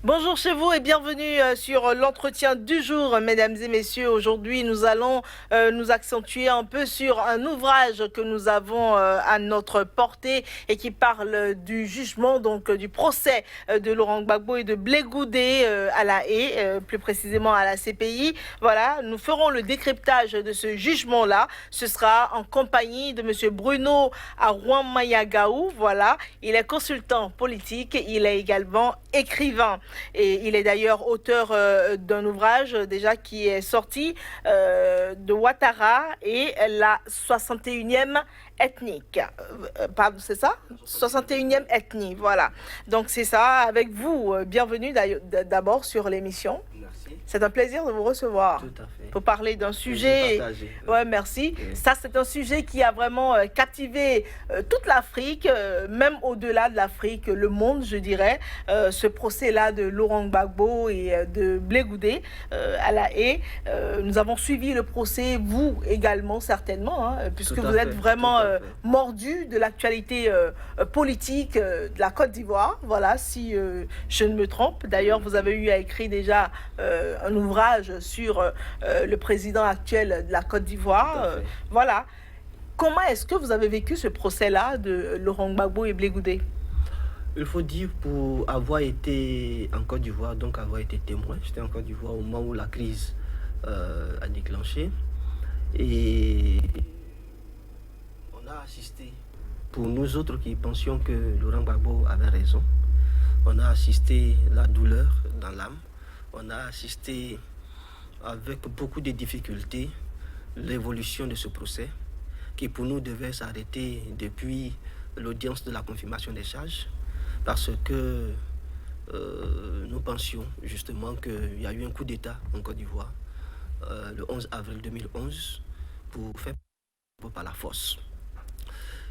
Bonjour chez vous et bienvenue sur l'entretien du jour, mesdames et messieurs. Aujourd'hui, nous allons nous accentuer un peu sur un ouvrage que nous avons à notre portée et qui parle du jugement, donc du procès de Laurent Gbagbo et de Blé Goudé à la Haye, plus précisément à la CPI. Voilà, nous ferons le décryptage de ce jugement-là. Ce sera en compagnie de monsieur Bruno Arouan-Mayagaou. Voilà, il est consultant politique, il est également écrivain. Et il est d'ailleurs auteur d'un ouvrage déjà qui est sorti de Ouattara et la 61e ethnique. Pardon, c'est ça? 61e ethnie, voilà. Donc c'est ça, avec vous. Bienvenue d'abord sur l'émission. Merci. C'est un plaisir de vous recevoir. Tout à fait. Pour parler d'un sujet. Ouais, merci. Ça, c'est un sujet qui a vraiment captivé toute l'Afrique, même au-delà de l'Afrique, le monde, je dirais. Ce procès-là de Laurent Gbagbo et de Blé Goudé à la Haye. Nous avons suivi le procès, vous également, certainement, hein, puisque vous êtes vraiment mordu de l'actualité politique de la Côte d'Ivoire. Voilà, si je ne me trompe. D'ailleurs, vous avez eu à écrire déjà un ouvrage sur le président actuel de la Côte d'Ivoire. Voilà. Comment est-ce que vous avez vécu ce procès-là de Laurent Gbagbo et Blé Goudé? Il faut dire, pour avoir été en Côte d'Ivoire, donc avoir été témoin, j'étais en Côte d'Ivoire au moment où la crise a déclenché. Et on a assisté, pour nous autres qui pensions que Laurent Gbagbo avait raison, on a assisté la douleur dans l'âme, on a assisté avec beaucoup de difficultés l'évolution de ce procès qui pour nous devait s'arrêter depuis l'audience de la confirmation des charges parce que nous pensions justement qu'il y a eu un coup d'État en Côte d'Ivoire le 11 avril 2011 pour faire par la force.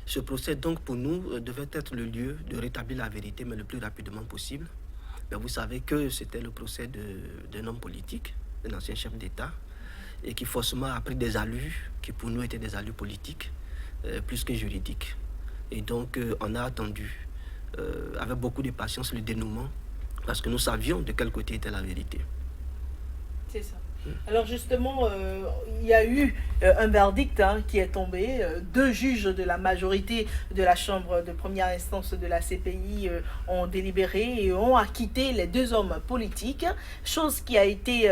Ce procès donc pour nous devait être le lieu de rétablir la vérité mais le plus rapidement possible. Mais vous savez que c'était le procès d'un homme politique, d'un ancien chef d'État, et qui forcément a pris des allures qui pour nous étaient des allures politiques, plus que juridiques. Et donc on a attendu avec beaucoup de patience le dénouement, parce que nous savions de quel côté était la vérité. C'est ça. Alors justement, il y a eu un verdict qui est tombé. Deux juges de la majorité de la chambre de première instance de la CPI ont délibéré et ont acquitté les deux hommes politiques, chose qui a été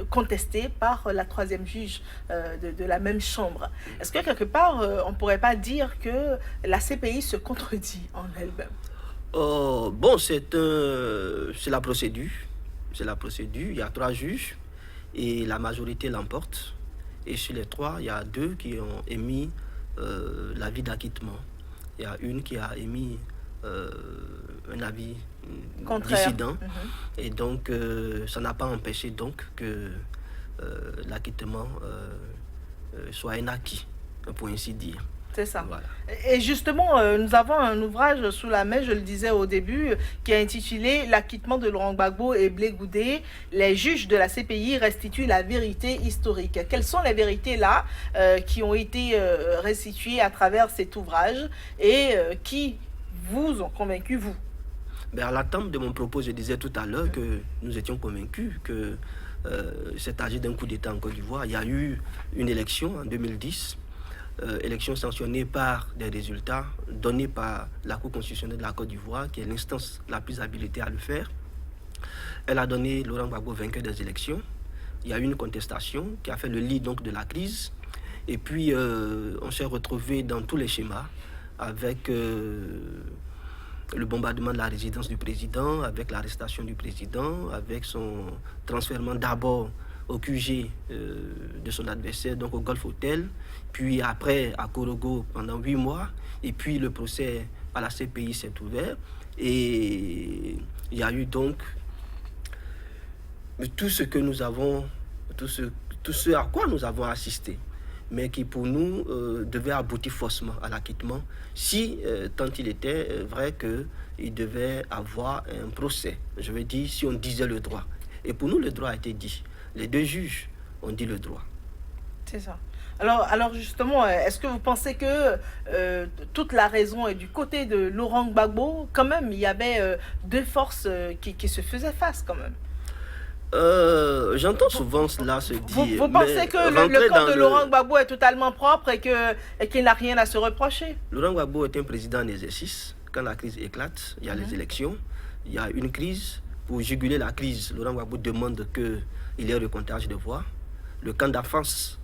contestée par la troisième juge de la même chambre. Est-ce que quelque part, on ne pourrait pas dire que la CPI se contredit en elle-même? Bon, c'est la procédure. C'est la procédure. Il y a trois juges. Et la majorité l'emporte. Et sur les trois, il y a deux qui ont émis l'avis d'acquittement. Il y a une qui a émis un avis dissident. Et donc, ça n'a pas empêché donc que l'acquittement soit un acquis, pour ainsi dire. C'est ça. Voilà. Et justement, nous avons un ouvrage sous la main, je le disais au début, qui est intitulé « L'acquittement de Laurent Gbagbo et Blé Goudé. Les juges de la CPI restituent la vérité historique ». Quelles sont les vérités là qui ont été restituées à travers cet ouvrage et qui vous ont convaincu, vous? À l'attente de mon propos, je disais tout à l'heure que nous étions convaincus que c'est agi d'un coup d'État en Côte d'Ivoire. Il y a eu une élection en 2010. Élection sanctionnée par des résultats donnés par la Cour constitutionnelle de la Côte d'Ivoire, qui est l'instance la plus habilitée à le faire. Elle a donné Laurent Gbagbo vainqueur des élections. Il y a eu une contestation qui a fait le lit donc de la crise. Et puis, on s'est retrouvé dans tous les schémas avec le bombardement de la résidence du président, avec l'arrestation du président, avec son transfèrement d'abord au QG de son adversaire, donc au Golf Hotel, puis après à Korogo pendant 8 mois, et puis le procès à la CPI s'est ouvert, et il y a eu donc tout ce que nous avons, tout ce à quoi nous avons assisté, mais qui pour nous devait aboutir forcément à l'acquittement, si tant il était vrai qu'il devait avoir un procès, je veux dire si on disait le droit. Et pour nous le droit a été dit. Les deux juges ont dit le droit. C'est ça. Alors justement, est-ce que vous pensez que toute la raison est du côté de Laurent Gbagbo? Quand même, il y avait deux forces qui se faisaient face quand même. J'entends souvent cela se Vous dire, pensez mais que le rentrer camp dans de le... Laurent Gbagbo est totalement propre et qu'il n'a rien à se reprocher? Laurent Gbagbo est un président en exercice. Quand la crise éclate, il y a les élections, il y a une crise. Pour juguler la crise, Laurent Gbagbo demande qu'il y ait recomptage de voix. Le camp d'avance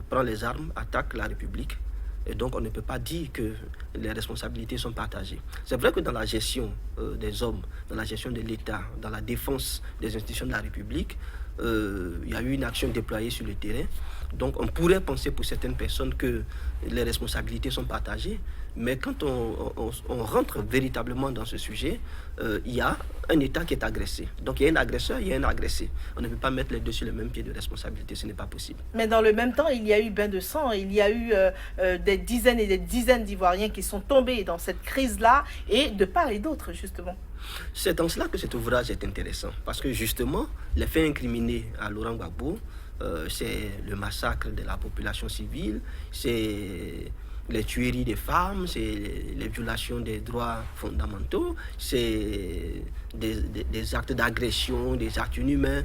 prend les armes, attaque la République. Et donc on ne peut pas dire que les responsabilités sont partagées. C'est vrai que dans la gestion des hommes, dans la gestion de l'État, dans la défense des institutions de la République, il y a eu une action déployée sur le terrain. Donc on pourrait penser pour certaines personnes que les responsabilités sont partagées. Mais quand on rentre véritablement dans ce sujet, il y a un État qui est agressé. Donc il y a un agresseur, il y a un agressé. On ne peut pas mettre les deux sur le même pied de responsabilité, ce n'est pas possible. Mais dans le même temps, il y a eu bain de sang, il y a eu des dizaines et des dizaines d'Ivoiriens qui sont tombés dans cette crise-là, et de part et d'autre, justement. C'est en cela que cet ouvrage est intéressant, parce que justement, les faits incriminés à Laurent Gbagbo, c'est le massacre de la population civile, c'est les tueries des femmes, c'est les violations des droits fondamentaux, c'est des actes d'agression, des actes inhumains.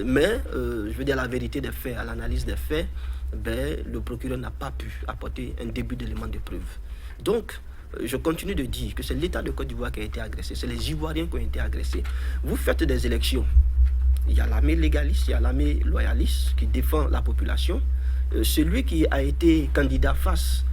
Mais, je veux dire la vérité des faits, à l'analyse des faits, ben, le procureur n'a pas pu apporter un début d'élément de preuve. Donc, je continue de dire que c'est l'État de Côte d'Ivoire qui a été agressé, c'est les Ivoiriens qui ont été agressés. Vous faites des élections, il y a l'armée légaliste, il y a l'armée loyaliste qui défend la population. Celui qui a été candidat face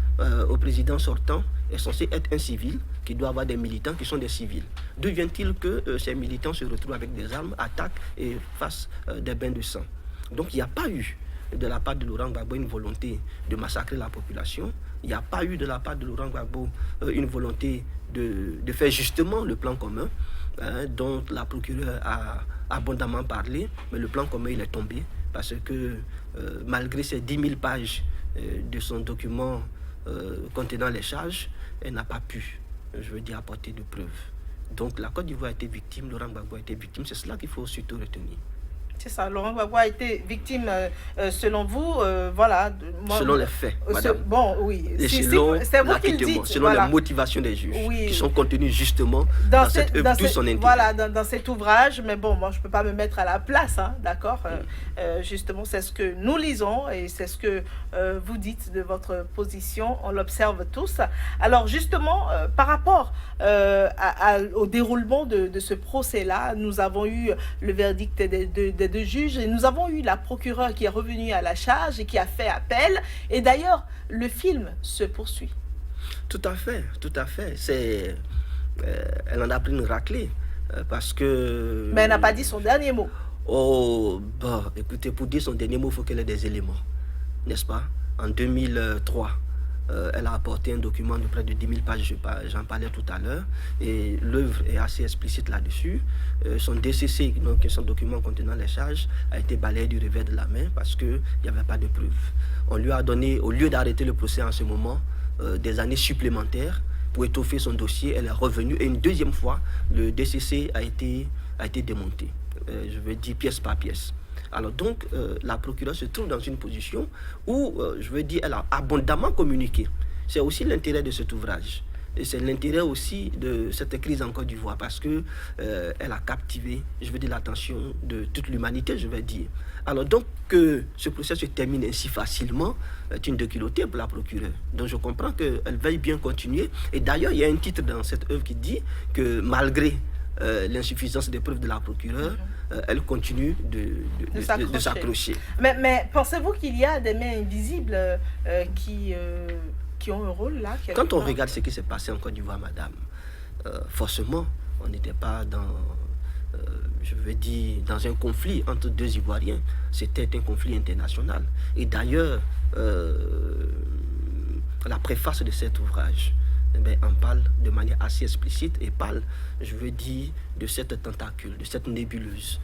au président sortant est censé être un civil qui doit avoir des militants qui sont des civils. D'où vient-il que ces militants se retrouvent avec des armes, attaquent et fassent des bains de sang? Donc il n'y a pas eu de la part de Laurent Gbagbo une volonté de massacrer la population. Il n'y a pas eu de la part de Laurent Gbagbo une volonté de faire justement le plan commun dont la procureure a abondamment parlé, mais le plan commun il est tombé parce que malgré ces 10 000 pages de son document contenant les charges, elle n'a pas pu, je veux dire, apporter de preuves. Donc la Côte d'Ivoire a été victime, Laurent Gbagbo a été victime, c'est cela qu'il faut surtout retenir. C'est ça, Laurent Gbagbo a été victime, selon vous, voilà. Selon les faits, madame. Bon, oui. Et selon c'est vous qui le dites. Selon les motivations des juges, oui, qui sont contenues justement dans cette œuvre, tout son intérêt. Voilà, dans cet ouvrage, mais bon, moi je ne peux pas me mettre à la place, hein, d'accord. Justement, c'est ce que nous lisons et c'est ce que vous dites de votre position, on l'observe tous. Alors justement, par rapport au déroulement de ce procès-là, nous avons eu le verdict des deux juges et nous avons eu la procureure qui est revenue à la charge et qui a fait appel. Et d'ailleurs, le film se poursuit. Tout à fait, tout à fait. Elle en a pris une raclée parce que... Mais elle n'a pas dit son dernier mot. Oh, bah, écoutez, pour dire son dernier mot, il faut qu'elle ait des éléments, n'est-ce pas? En 2003, elle a apporté un document de près de 10 000 pages, j'en parlais tout à l'heure, et l'œuvre est assez explicite là-dessus. Son DCC, donc son document contenant les charges, a été balayé du revers de la main parce qu'il n'y avait pas de preuves. On lui a donné, au lieu d'arrêter le procès en ce moment, des années supplémentaires pour étoffer son dossier. Elle est revenue et une deuxième fois, le DCC a été démonté. Je veux dire pièce par pièce. Alors donc, la procureure se trouve dans une position où, je veux dire, elle a abondamment communiqué. C'est aussi l'intérêt de cet ouvrage. Et c'est l'intérêt aussi de cette crise en Côte d'Ivoire parce que elle a captivé, je veux dire, l'attention de toute l'humanité, je vais dire. Alors donc, que ce procès se termine ainsi facilement, est une déculottée pour la procureure. Donc je comprends qu'elle veuille bien continuer. Et d'ailleurs, il y a un titre dans cette œuvre qui dit que malgré l'insuffisance des preuves de la procureure, elle continue de s'accrocher. Mais pensez-vous qu'il y a des mains invisibles qui ont un rôle là? Quand on regarde ce qui s'est passé en Côte d'Ivoire, madame, forcément, on n'était pas dans, je veux dire, dans un conflit entre deux Ivoiriens. C'était un conflit international. Et d'ailleurs, la préface de cet ouvrage, en parle de manière assez explicite et parle, je veux dire, de cette tentacule, de cette nébuleuse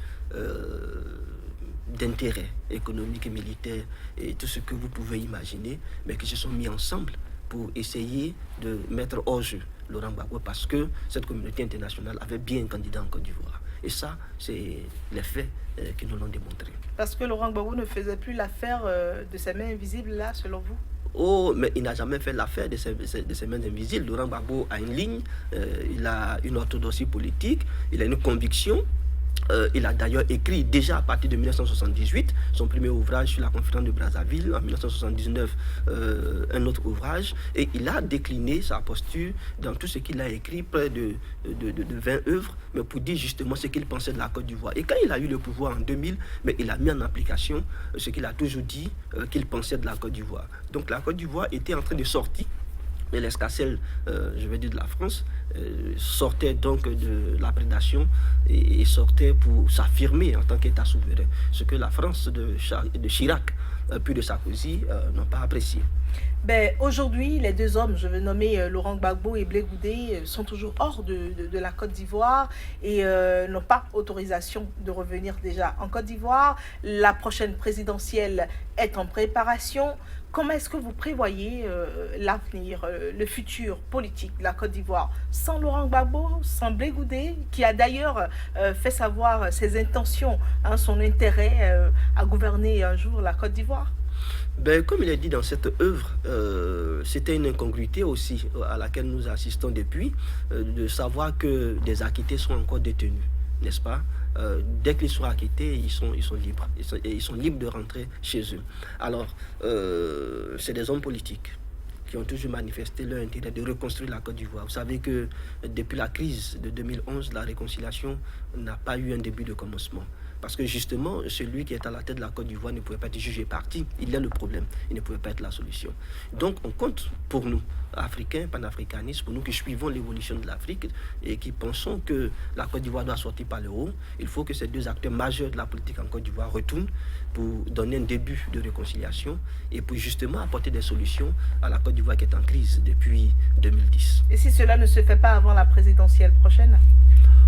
d'intérêts économiques et militaires et tout ce que vous pouvez imaginer, mais qui se sont mis ensemble pour essayer de mettre hors jeu Laurent Gbagbo parce que cette communauté internationale avait bien un candidat en Côte d'Ivoire. Et ça, c'est les faits qui nous l'ont démontré. Parce que Laurent Gbagbo ne faisait plus l'affaire de ces mains invisibles là, selon vous? Oh, mais il n'a jamais fait l'affaire de ces mains invisibles. Laurent Gbagbo a une ligne, il a une orthodoxie politique, il a une conviction. Il a d'ailleurs écrit déjà à partir de 1978 son premier ouvrage sur la conférence de Brazzaville, en 1979 un autre ouvrage, et il a décliné sa posture dans tout ce qu'il a écrit, près de 20 œuvres, mais pour dire justement ce qu'il pensait de la Côte d'Ivoire. Et quand il a eu le pouvoir en 2000, mais il a mis en application ce qu'il a toujours dit qu'il pensait de la Côte d'Ivoire. Donc la Côte d'Ivoire était en train de sortir de l'escarcelle, je vais dire de la France, sortait donc de la prédation et sortait pour s'affirmer en tant qu'État souverain. Ce que la France de Chirac puis de Sarkozy n'ont pas apprécié. Ben, aujourd'hui, les deux hommes, je vais nommer Laurent Gbagbo et Blé Goudé, sont toujours hors de la Côte d'Ivoire et n'ont pas autorisation de revenir déjà en Côte d'Ivoire. La prochaine présidentielle est en préparation. Comment est-ce que vous prévoyez l'avenir, le futur politique de la Côte d'Ivoire sans Laurent Gbagbo, sans Blé Goudé, qui a d'ailleurs fait savoir ses intentions, hein, son intérêt à gouverner un jour la Côte d'Ivoire? Ben, comme il est dit dans cette œuvre, c'était une incongruité aussi à laquelle nous assistons depuis, de savoir que des acquittés sont encore détenus, n'est-ce pas? Dès qu'ils sont acquittés, ils sont libres. Ils sont libres de rentrer chez eux. Alors, c'est des hommes politiques qui ont toujours manifesté leur intérêt de reconstruire la Côte d'Ivoire. Vous savez que depuis la crise de 2011, la réconciliation n'a pas eu un début de commencement. Parce que justement, celui qui est à la tête de la Côte d'Ivoire ne pouvait pas être jugé parti. Il est le problème. Il ne pouvait pas être la solution. Donc, on compte pour nous, Africains, panafricanistes, pour nous qui suivons l'évolution de l'Afrique et qui pensons que la Côte d'Ivoire doit sortir par le haut, il faut que ces deux acteurs majeurs de la politique en Côte d'Ivoire retournent pour donner un début de réconciliation et pour justement apporter des solutions à la Côte d'Ivoire qui est en crise depuis 2010. Et si cela ne se fait pas avant la présidentielle prochaine?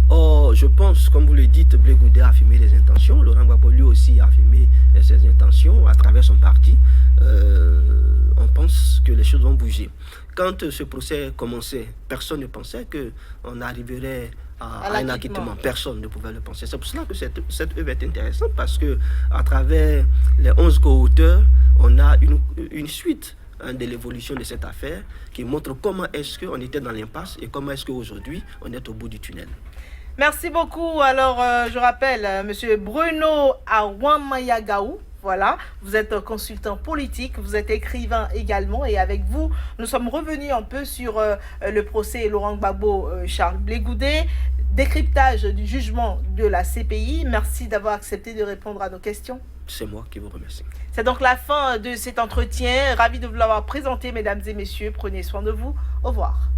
Oh, je pense, comme vous le dites, Blé Goudé a affirmé les intentions. Laurent Gbagbo lui aussi a affirmé ses intentions à travers son parti. On pense que les choses vont bouger. Quand ce procès commençait, personne ne pensait qu'on arriverait à un acquittement. Personne ne pouvait le penser. C'est pour cela que cette œuvre est intéressante, parce que à travers les 11 co-auteurs, on a une suite de l'évolution de cette affaire qui montre comment est-ce qu'on était dans l'impasse et comment est-ce qu'aujourd'hui on est au bout du tunnel. Merci beaucoup. Alors, je rappelle, Monsieur Bruno Awamayagaou. Voilà, vous êtes consultant politique, vous êtes écrivain également, et avec vous, nous sommes revenus un peu sur le procès Laurent Gbagbo, Charles Blé Goudé, décryptage du jugement de la CPI. Merci d'avoir accepté de répondre à nos questions. C'est moi qui vous remercie. C'est donc la fin de cet entretien. Ravi de vous l'avoir présenté, mesdames et messieurs. Prenez soin de vous. Au revoir.